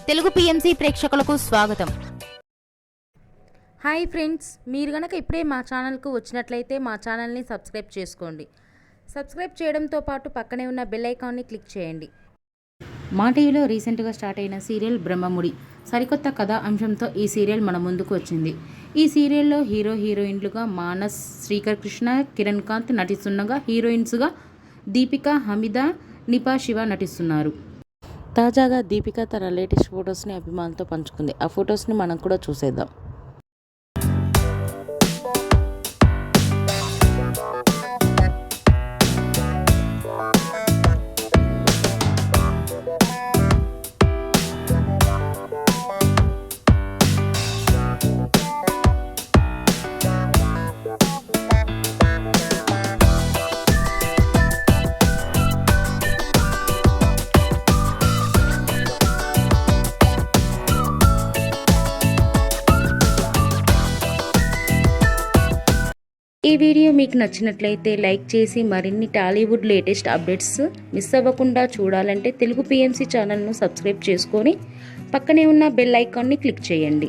Telugu PMC ప్రేక్షకులకు స్వాగతం. Hi friends, మీరు గనక ఇప్పుడే మా ఛానల్కు వచ్చినట్లయితే మా ఛానల్ని సబ్స్క్రైబ్ చేసుకోండి. సబ్స్క్రైబ్ చేయడంతో పాటు పక్కనే ఉన్న బెల్ ఐకాన్ని క్లిక్ చేయండి. మా టీవీలో రీసెంట్గా స్టార్ట్ అయిన సీరియల్ బ్రహ్మముడి సరికొత్త కథా అంశంతో ఈ సీరియల్ మన ముందుకు వచ్చింది. ఈ సీరియల్లో హీరోయిన్లుగా మానస్, శ్రీకర్ కృష్ణ, కిరణ్ కాంత్ నటిస్తుండగా హీరోయిన్స్గా దీపిక, హమీద, నిపా శివ నటిస్తున్నారు. తాజాగా దీపిక తన లేటెస్ట్ ఫొటోస్ని అభిమానులతో పంచుకుంది. ఆ ఫొటోస్ని మనం కూడా చూసేద్దాం. ఈ వీడియో మీకు నచ్చినట్లయితే లైక్ చేసి మరిన్ని టాలీవుడ్ లేటెస్ట్ అప్డేట్స్ మిస్ అవ్వకుండా చూడాలంటే తెలుగు పిఎంసి ఛానల్ను సబ్స్క్రైబ్ చేసుకొని పక్కనే ఉన్న బెల్ ఐకాన్ని క్లిక్ చేయండి.